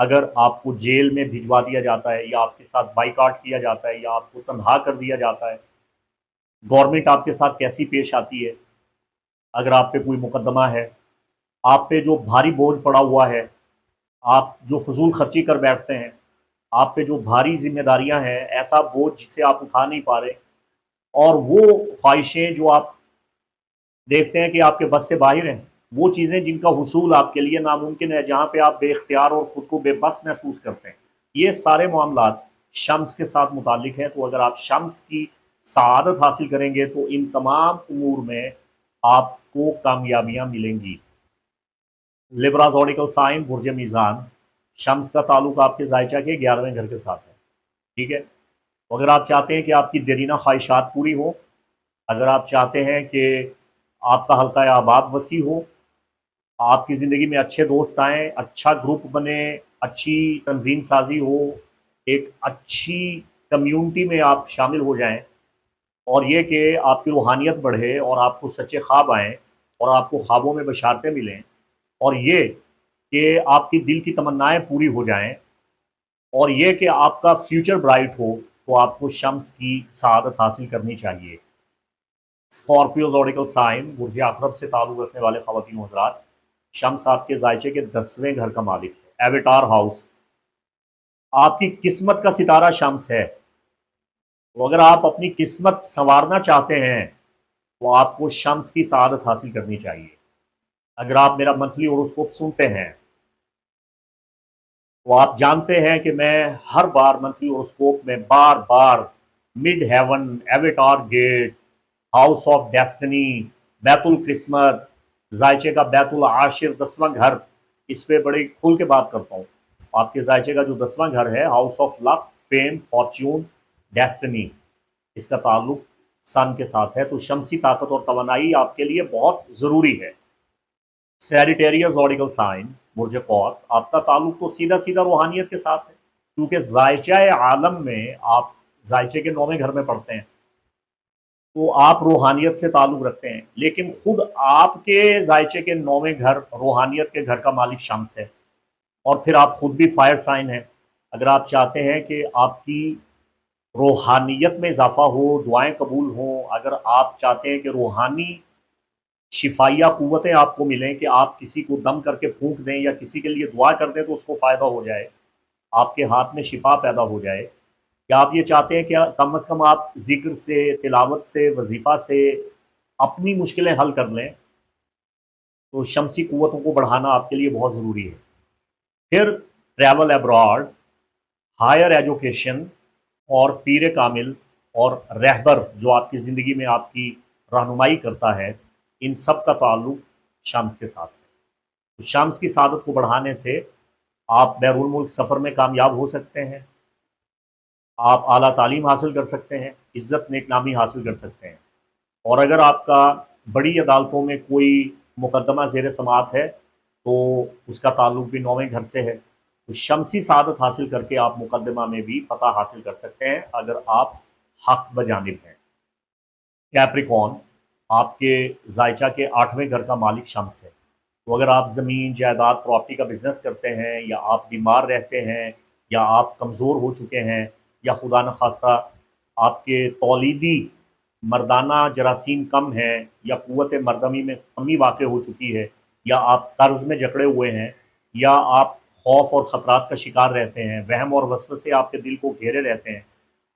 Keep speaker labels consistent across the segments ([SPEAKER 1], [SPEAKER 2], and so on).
[SPEAKER 1] اگر آپ کو جیل میں بھجوا دیا جاتا ہے، یا آپ کے ساتھ بائیکاٹ کیا جاتا ہے، یا آپ کو تنہا کر دیا جاتا ہے، گورنمنٹ آپ کے ساتھ کیسی پیش آتی ہے؟ اگر آپ پہ کوئی مقدمہ ہے، آپ پہ جو بھاری بوجھ پڑا ہوا ہے، آپ جو فضول خرچی کر بیٹھتے ہیں، آپ پہ جو بھاری ذمہ داریاں ہیں، ایسا بوجھ جسے آپ اٹھا نہیں پا رہے، اور وہ خواہشیں جو آپ دیکھتے ہیں کہ آپ کے بس سے باہر ہیں، وہ چیزیں جن کا حصول آپ کے لیے ناممکن ہے، جہاں پہ آپ بے اختیار اور خود کو بے بس محسوس کرتے ہیں، یہ سارے معاملات شمس کے ساتھ متعلق ہیں۔ تو اگر آپ شمس کی سعادت حاصل کریں گے تو ان تمام امور میں آپ کو کامیابیاں ملیں گی۔ لبرا زوڈیکل سائن برج میزان، شمس کا تعلق آپ کے زائچہ کے 11ویں گھر کے ساتھ ہے، ٹھیک ہے؟ تو اگر آپ چاہتے ہیں کہ آپ کی دیرینہ خواہشات پوری ہو، اگر آپ چاہتے ہیں کہ آپ کا حلقہ احباب وسیع ہو، آپ کی زندگی میں اچھے دوست آئیں، اچھا گروپ بنے، اچھی تنظیم سازی ہو، ایک اچھی کمیونٹی میں آپ شامل ہو جائیں، اور یہ کہ آپ کی روحانیت بڑھے اور آپ کو سچے خواب آئیں اور آپ کو خوابوں میں بشارتیں ملیں، اور یہ کہ آپ کی دل کی تمنائیں پوری ہو جائیں، اور یہ کہ آپ کا فیوچر برائٹ ہو، تو آپ کو شمس کی سعادت حاصل کرنی چاہیے۔ اسکارپیو زوڈیکل سائن برج عقرب سے تعلق رکھنے والے خواتین و حضرات، شمس آپ کے زائچے کے 10ویں گھر کا مالک ہے، ایویٹار ہاؤس، آپ کی قسمت کا ستارہ شمس ہے۔ تو اگر آپ اپنی قسمت سنوارنا چاہتے ہیں تو آپ کو شمس کی سعادت حاصل کرنی چاہیے۔ اگر آپ میرا منتھلی ہوروسکوپ سنتے ہیں تو آپ جانتے ہیں کہ میں ہر بار منتھلی ہوروسکوپ میں بار بار مڈ ہیون، ایویٹار گیٹ، ہاؤس آف ڈیسٹنی، بیت القسمت، زائچے کا بیت العاشر 10واں گھر، اس پہ بڑے کھل کے بات کرتا ہوں۔ آپ کے زائچے کا جو 10واں گھر ہے، house of luck, fame, fortune, destiny, اس کا تعلق سن کے ساتھ ہے، تو شمسی طاقت اور توانائی آپ کے لیے بہت ضروری ہے۔ سیریٹیریس زوڈیکل سائن برج قوس، آپ کا تعلق تو سیدھا سیدھا روحانیت کے ساتھ ہے، کیونکہ زائچہ عالم میں آپ زائچے کے 9ویں گھر میں پڑھتے ہیں، تو آپ روحانیت سے تعلق رکھتے ہیں، لیکن خود آپ کے زائچے کے 9ویں گھر روحانیت کے گھر کا مالک شمس ہے، اور پھر آپ خود بھی فائر سائن ہیں۔ اگر آپ چاہتے ہیں کہ آپ کی روحانیت میں اضافہ ہو، دعائیں قبول ہوں، اگر آپ چاہتے ہیں کہ روحانی شفائیہ قوتیں آپ کو ملیں، کہ آپ کسی کو دم کر کے پھونک دیں یا کسی کے لیے دعا کر دیں تو اس کو فائدہ ہو جائے، آپ کے ہاتھ میں شفا پیدا ہو جائے، یا آپ یہ چاہتے ہیں کہ کم از کم آپ ذکر سے، تلاوت سے، وظیفہ سے اپنی مشکلیں حل کر لیں، تو شمسی قوتوں کو بڑھانا آپ کے لیے بہت ضروری ہے۔ پھر ٹریول ابراڈ، ہائر ایجوکیشن، اور پیر کامل اور رہبر جو آپ کی زندگی میں آپ کی رہنمائی کرتا ہے، ان سب کا تعلق شمس کے ساتھ ہے۔ تو شمس کی سعادت کو بڑھانے سے آپ بیرون ملک سفر میں کامیاب ہو سکتے ہیں، آپ اعلیٰ تعلیم حاصل کر سکتے ہیں، عزت نیک نامی حاصل کر سکتے ہیں، اور اگر آپ کا بڑی عدالتوں میں کوئی مقدمہ زیر سماعت ہے تو اس کا تعلق بھی 9ویں گھر سے ہے، تو شمسی سعادت حاصل کر کے آپ مقدمہ میں بھی فتح حاصل کر سکتے ہیں اگر آپ حق بجانب ہیں۔ کیپریکون، آپ کے زائچہ کے 8ویں گھر کا مالک شمس ہے، تو اگر آپ زمین جائیداد پراپرٹی کا بزنس کرتے ہیں، یا آپ بیمار رہتے ہیں، یا آپ کمزور ہو چکے ہیں، یا خدا نخواستہ آپ کے تولیدی مردانہ جراثیم کم ہیں، یا قوت مردمی میں کمی واقع ہو چکی ہے، یا آپ قرض میں جکڑے ہوئے ہیں، یا آپ خوف اور خطرات کا شکار رہتے ہیں، وہم اور وسوسے آپ کے دل کو گھیرے رہتے ہیں،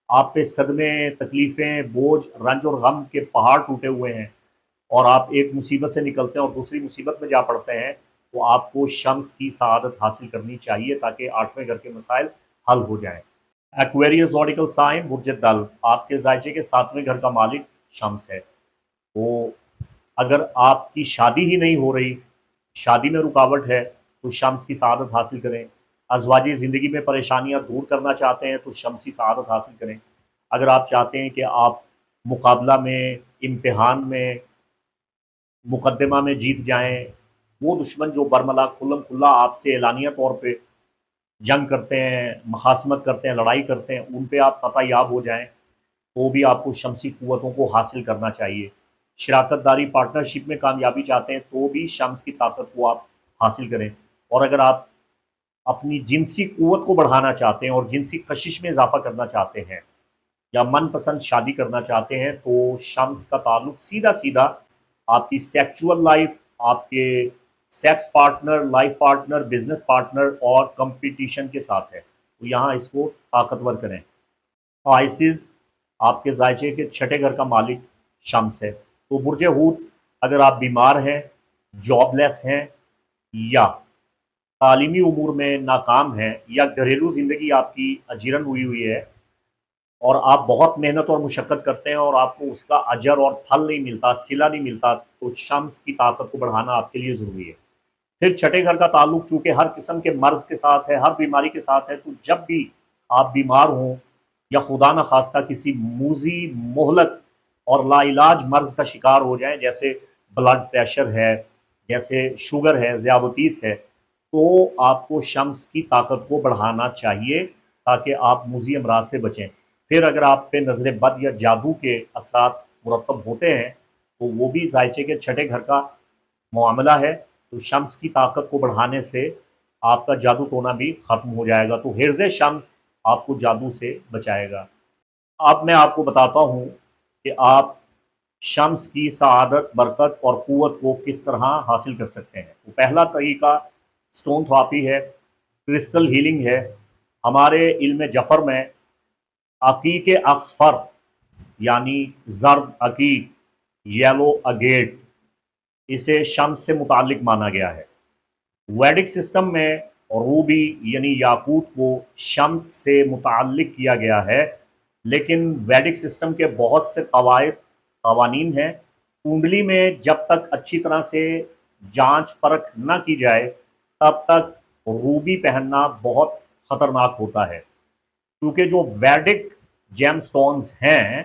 [SPEAKER 1] آپ پہ صدمے، تکلیفیں، بوجھ، رنج اور غم کے پہاڑ ٹوٹے ہوئے ہیں، اور آپ ایک مصیبت سے نکلتے ہیں اور دوسری مصیبت میں جا پڑتے ہیں، تو آپ کو شمس کی سعادت حاصل کرنی چاہیے تاکہ 8ویں گھر کے مسائل حل ہو جائیں۔ ایکویریس زوڈیکل سائن برج دل، آپ کے زائچے کے 7ویں گھر کا مالک شمس ہے، تو اگر آپ کی شادی ہی نہیں ہو رہی، شادی میں رکاوٹ ہے، تو شمس کی سعادت حاصل کریں۔ ازواجی زندگی میں پریشانیاں دور کرنا چاہتے ہیں تو شمسی سعادت حاصل کریں۔ اگر آپ چاہتے ہیں کہ آپ مقابلہ میں، امتحان میں، مقدمہ میں جیت جائیں، وہ دشمن جو برملا کھلم کھلا آپ سے اعلانیہ طور پہ جنگ کرتے ہیں، مخاصمت کرتے ہیں، لڑائی کرتے ہیں، ان پہ آپ فتح یاب ہو جائیں، تو بھی آپ کو شمسی قوتوں کو حاصل کرنا چاہیے۔ شراکت داری پارٹنرشپ میں کامیابی چاہتے ہیں تو بھی شمس کی طاقت کو آپ حاصل کریں، اور اگر آپ اپنی جنسی قوت کو بڑھانا چاہتے ہیں اور جنسی کشش میں اضافہ کرنا چاہتے ہیں یا من پسند شادی کرنا چاہتے ہیں، تو شمس کا تعلق سیدھا سیدھا آپ کی سیکچول لائف، آپ کے sex partner, life partner, business partner اور کمپٹیشن کے ساتھ ہے، تو یہاں اس کو طاقتور کریں۔ آئسز آپ کے ذائچے کے چھٹے گھر کا مالک شمس ہے، تو برج حوت اگر آپ بیمار ہیں، جاب لیس ہیں، یا تعلیمی امور میں ناکام ہیں، یا گھریلو زندگی آپ کی اجیرن ہوئی ہے اور آپ بہت محنت اور مشقت کرتے ہیں اور آپ کو اس کا اجر اور پھل نہیں ملتا، صلہ نہیں ملتا، تو شمس کی طاقت کو بڑھانا آپ کے لیے ضروری ہے۔ پھر چھٹے گھر کا تعلق چونکہ ہر قسم کے مرض کے ساتھ ہے، ہر بیماری کے ساتھ ہے، تو جب بھی آپ بیمار ہوں یا خدا نخواستہ کسی موذی مہلک اور لا علاج مرض کا شکار ہو جائیں، جیسے بلڈ پریشر ہے، جیسے شوگر ہے، ذیابیطس ہے، تو آپ کو شمس کی طاقت کو بڑھانا چاہیے تاکہ آپ موذی امراض سے بچیں۔ پھر اگر آپ پہ نظر بد یا جادو کے اثرات مرتب ہوتے ہیں، تو وہ بھی ذائچے کے چھٹے گھر کا معاملہ ہے، تو شمس کی طاقت کو بڑھانے سے آپ کا جادو ٹونا بھی ختم ہو جائے گا، تو حرز شمس آپ کو جادو سے بچائے گا۔ اب میں آپ کو بتاتا ہوں کہ آپ شمس کی سعادت، برکت اور قوت کو کس طرح حاصل کر سکتے ہیں۔ تو پہلا طریقہ سٹون تھراپی ہے، کرسٹل ہیلنگ ہے۔ ہمارے علم جفر میں عقیق اصفر یعنی زرد عقیق، یلو اگیٹ، اسے شمس سے متعلق مانا گیا ہے۔ ویدک سسٹم میں روبی یعنی یاقوت کو شمس سے متعلق کیا گیا ہے، لیکن ویدک سسٹم کے بہت سے قواعد قوانین ہیں۔ کنڈلی میں جب تک اچھی طرح سے جانچ پرکھ نہ کی جائے تب تک روبی پہننا بہت خطرناک ہوتا ہے، کیونکہ جو ویدک جیم سٹونز ہیں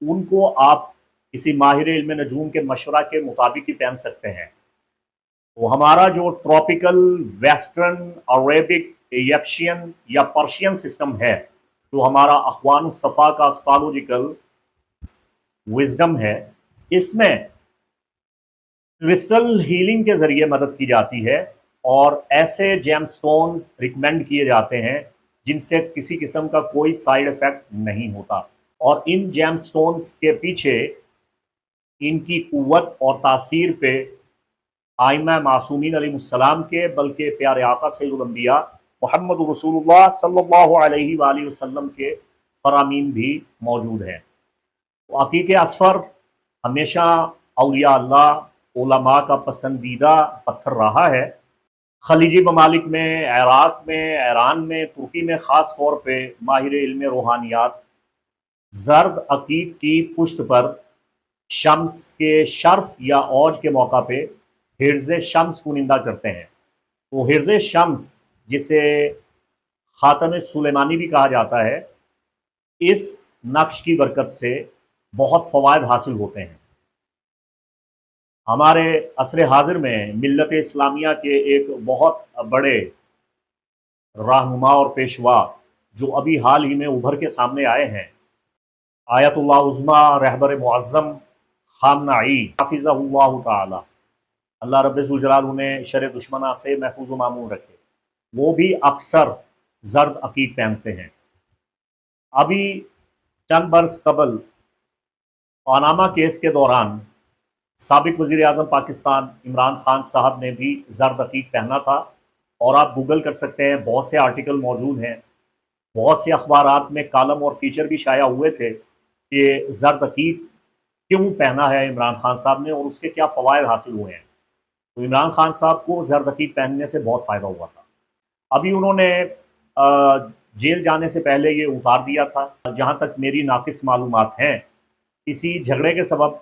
[SPEAKER 1] ان کو آپ کسی ماہر علم نجوم کے مشورہ کے مطابق ہی پہن سکتے ہیں۔ تو ہمارا جو ٹراپیکل ویسٹرن عربک ایپشین یا پرشین سسٹم ہے، جو ہمارا اخوان الصفا کا اسٹرالوجیکل وزڈم ہے، اس میں کرسٹل ہیلنگ کے ذریعے مدد کی جاتی ہے اور ایسے جیم سٹونز ریکمینڈ کیے جاتے ہیں جن سے کسی قسم کا کوئی سائیڈ ایفیکٹ نہیں ہوتا، اور ان جیم سٹونز کے پیچھے ان کی قوت اور تاثیر پہ آئمہ معصومین علیہ السلام کے بلکہ پیارے آقا سید الانبیاء محمد رسول اللہ صلی اللہ علیہ وآلہ وسلم کے فرامین بھی موجود ہیں۔ تو عقیق اصفر ہمیشہ اولیاء اللہ، علماء کا پسندیدہ پتھر رہا ہے۔ خلیجی ممالک میں، عراق میں، ایران میں، ترکی میں خاص طور پہ ماہر علم روحانیات زرد عقیق کی پشت پر شمس کے شرف یا اوج کے موقع پہ حرز شمس کنندہ کرتے ہیں۔ تو حرز شمس جسے خاتم سلیمانی بھی کہا جاتا ہے، اس نقش کی برکت سے بہت فوائد حاصل ہوتے ہیں۔ ہمارے عصر حاضر میں ملت اسلامیہ کے ایک بہت بڑے رہنما اور پیشوا جو ابھی حال ہی میں ابھر کے سامنے آئے ہیں، آیت اللہ عظمیٰ رہبر معظم خامنہی حافظہ اللہ تعالی، اللہ رب ذوالجلال انہیں شر دشمنہ سے محفوظ و معمون رکھے، وہ بھی اکثر زرد عقیق پہنتے ہیں۔ ابھی چند برس قبل پاناما کیس کے دوران سابق وزیر اعظم پاکستان عمران خان صاحب نے بھی زرد عقیق پہنا تھا، اور آپ گوگل کر سکتے ہیں، بہت سے آرٹیکل موجود ہیں، بہت سے اخبارات میں کالم اور فیچر بھی شائع ہوئے تھے کہ زرد عقیق کیوں پہنا ہے عمران خان صاحب نے اور اس کے کیا فوائد حاصل ہوئے ہیں۔ تو عمران خان صاحب کو زرد عقیق پہننے سے بہت فائدہ ہوا تھا۔ ابھی انہوں نے جیل جانے سے پہلے یہ اتار دیا تھا، جہاں تک میری ناقص معلومات ہیں کسی جھگڑے کے سبب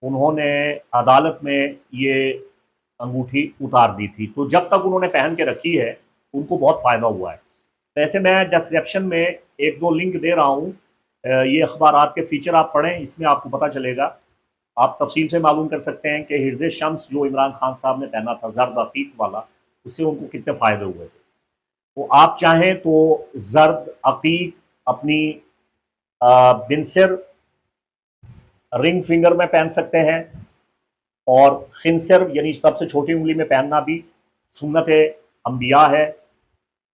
[SPEAKER 1] انہوں نے عدالت میں یہ انگوٹھی اتار دی تھی، تو جب تک انہوں نے پہن کے رکھی ہے ان کو بہت فائدہ ہوا ہے۔ ویسے میں ڈسکرپشن میں ایک دو لنک دے رہا ہوں، یہ اخبارات کے فیچر آپ پڑھیں، اس میں آپ کو پتہ چلے گا، آپ تفصیل سے معلوم کر سکتے ہیں کہ حرز شمس جو عمران خان صاحب نے پہنا تھا زرد عقیق والا، اس سے ان کو کتنے فائدے ہوئے تھے۔ تو آپ چاہیں تو زرد عقیق اپنی بنسر رنگ فنگر میں پہن سکتے ہیں، اور خنصر یعنی سب سے چھوٹی انگلی میں پہننا بھی سنت انبیاء ہے۔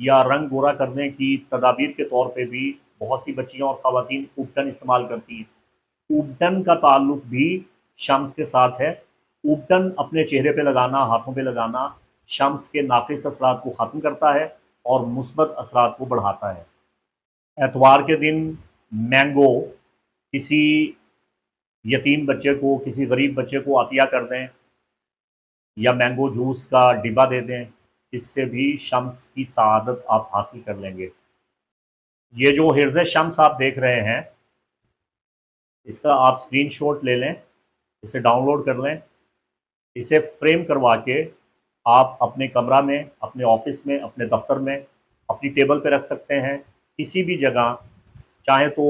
[SPEAKER 1] یا رنگ گورا کرنے کی تدابیر کے طور پہ بھی بہت سی بچیاں اور خواتین اوبٹن استعمال کرتی ہیں۔ اوبٹن کا تعلق بھی شمس کے ساتھ ہے۔ اوبٹن اپنے چہرے پہ لگانا، ہاتھوں پہ لگانا شمس کے ناقص اثرات کو ختم کرتا ہے اور مثبت اثرات کو بڑھاتا ہے۔ اتوار کے دن مینگو کسی یتیم بچے کو، کسی غریب بچے کو عطیہ کر دیں، یا مینگو جوس کا ڈبہ دے دیں، اس سے بھی شمس کی سعادت آپ حاصل کر لیں گے۔ یہ جو حرز شمس آپ دیکھ رہے ہیں، اس کا آپ اسکرین شاٹ لے لیں، اسے ڈاؤن لوڈ کر لیں، اسے فریم کروا کے آپ اپنے کمرہ میں، اپنے آفس میں، اپنے دفتر میں، اپنی ٹیبل پہ رکھ سکتے ہیں، کسی بھی جگہ، چاہے تو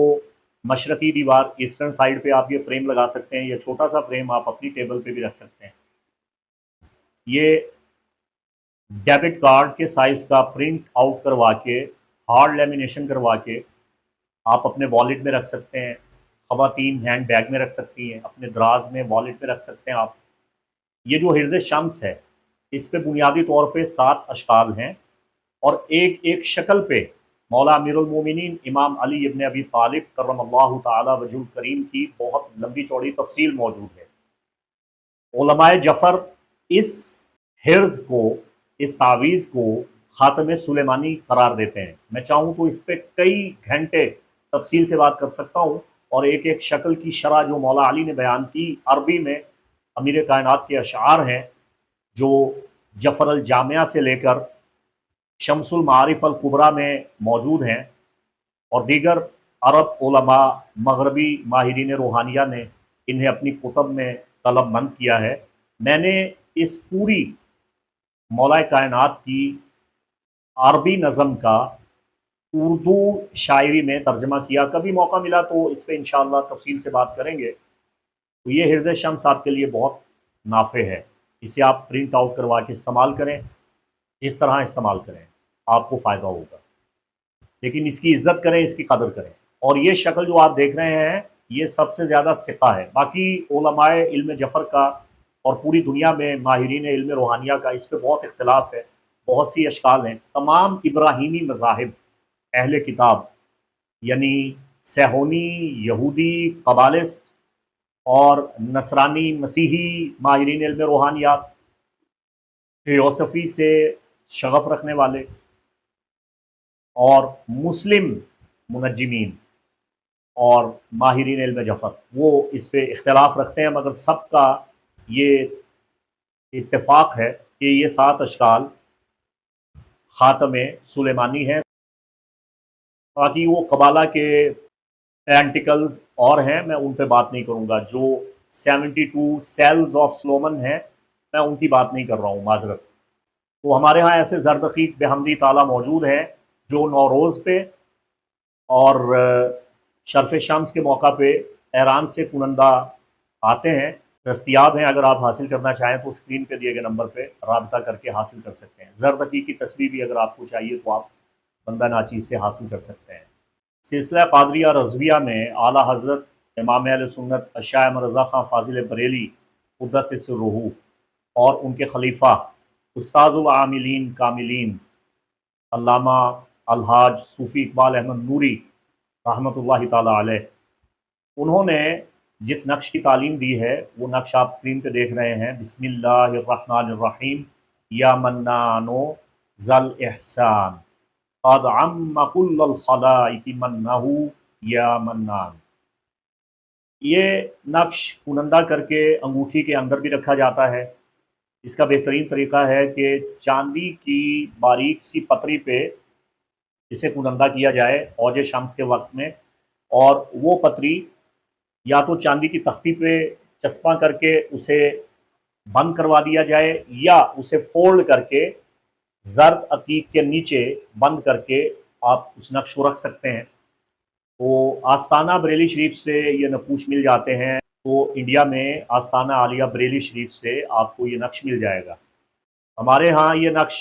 [SPEAKER 1] مشرقی دیوار ایسٹرن سائڈ پہ آپ یہ فریم لگا سکتے ہیں، یا چھوٹا سا فریم آپ اپنی ٹیبل پہ بھی رکھ سکتے ہیں۔ یہ ڈیبٹ کارڈ کے سائز کا پرنٹ آؤٹ کروا کے، ہارڈ لیمینیشن کروا کے آپ اپنے والیٹ میں رکھ سکتے ہیں، خواتین ہینڈ بیگ میں رکھ سکتی ہیں، اپنے دراز میں والیٹ میں رکھ سکتے ہیں آپ۔ یہ جو حرز شمس ہے، اس پہ بنیادی طور پہ 7 اشکال ہیں، اور ایک ایک شکل پہ مولا امیر المومنین امام علی ابن ابی طالب کرم اللہ تعالی وجہ الکریم کی بہت لمبی چوڑی تفصیل موجود ہے۔ علماء جعفر اس حرز کو، اس تعویذ کو خاتم سلیمانی قرار دیتے ہیں۔ میں چاہوں تو اس پہ کئی گھنٹے تفصیل سے بات کر سکتا ہوں، اور ایک ایک شکل کی شرح جو مولا علی نے بیان کی، عربی میں امیر کائنات کے اشعار ہیں جو جعفر الجامعہ سے لے کر شمس المعارف الکبریٰ میں موجود ہیں، اور دیگر عرب علماء، مغربی ماہرین روحانیہ نے انہیں اپنی کتب میں طلب مند کیا ہے۔ میں نے اس پوری مولا کائنات کی عربی نظم کا اردو شاعری میں ترجمہ کیا، کبھی موقع ملا تو اس پہ انشاءاللہ تفصیل سے بات کریں گے۔ تو یہ حرز شمس آپ کے لیے بہت نافع ہے، اسے آپ پرنٹ آؤٹ کروا کے استعمال کریں، اس طرح استعمال کریں، آپ کو فائدہ ہوگا، لیکن اس کی عزت کریں، اس کی قدر کریں۔ اور یہ شکل جو آپ دیکھ رہے ہیں، یہ سب سے زیادہ ثقہ ہے۔ باقی علماء علم جعفر کا اور پوری دنیا میں ماہرین علم روحانیہ کا اس پہ بہت اختلاف ہے، بہت سی اشکال ہیں۔ تمام ابراہیمی مذاہب، اہل کتاب یعنی سیہونی، یہودی، قبالسٹ اور نصرانی، مسیحی ماہرین علم روحانیات، تھیوسفی سے شغف رکھنے والے، اور مسلم منجمین اور ماہرین علم جعفر، وہ اس پہ اختلاف رکھتے ہیں، مگر سب کا یہ اتفاق ہے کہ یہ 7 اشکال خاتم سلیمانی ہیں۔ باقی وہ قبالہ کے پرینٹیکلز اور ہیں، میں ان پہ بات نہیں کروں گا۔ جو 72 سیلز آف سلومن ہیں، میں ان کی بات نہیں کر رہا ہوں، معذرت۔ تو ہمارے ہاں ایسے زردقیق بحمدی تعالیٰ موجود ہیں جو نوروز پہ اور شرف شمس کے موقع پہ ایران سے کنندہ آتے ہیں، دستیاب ہیں۔ اگر آپ حاصل کرنا چاہیں تو اسکرین پہ دیے گئے نمبر پہ رابطہ کر کے حاصل کر سکتے ہیں۔ زردقیق کی تصویر بھی اگر آپ کو چاہیے تو آپ بندہ ناچیز سے حاصل کر سکتے ہیں۔ سلسلہ قادریہ رضویہ میں اعلیٰ حضرت امام اہل سنت شاہ احمد رضا خان فاضل بریلی قدس سرہ اور ان کے خلیفہ استاذ العاملین کاملین علامہ الحاج صوفی اقبال احمد نوری رحمۃ اللہ تعالی علیہ، انہوں نے جس نقش کی تعلیم دی ہے، وہ نقش آپ اسکرین پہ دیکھ رہے ہیں۔ بسم اللہ الرحمن الرحیم، یا منانو ذل احسان قد عم کل الخلائق منہ یا منان۔ یہ نقش کنندہ کر کے انگوٹھی کے اندر بھی رکھا جاتا ہے۔ اس کا بہترین طریقہ ہے کہ چاندی کی باریک سی پتری پہ اسے کنندہ کیا جائے اوج شمس کے وقت میں، اور وہ پتری یا تو چاندی کی تختی پہ چسپاں کر کے اسے بند کروا دیا جائے، یا اسے فولڈ کر کے زرد عقیق کے نیچے بند کر کے آپ اس نقش کو رکھ سکتے ہیں۔ تو آستانہ بریلی شریف سے یہ نقوش مل جاتے ہیں، تو انڈیا میں آستانہ عالیہ بریلی شریف سے آپ کو یہ نقش مل جائے گا۔ ہمارے ہاں یہ نقش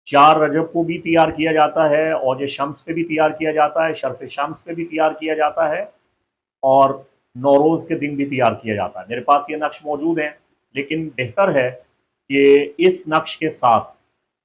[SPEAKER 1] 4 رجب کو بھی تیار کیا جاتا ہے، اوج شمس پہ بھی تیار کیا جاتا ہے، شرف شمس پہ بھی تیار کیا جاتا ہے، اور نوروز کے دن بھی تیار کیا جاتا ہے۔ میرے پاس یہ نقش موجود ہیں، لیکن بہتر ہے کہ اس نقش کے ساتھ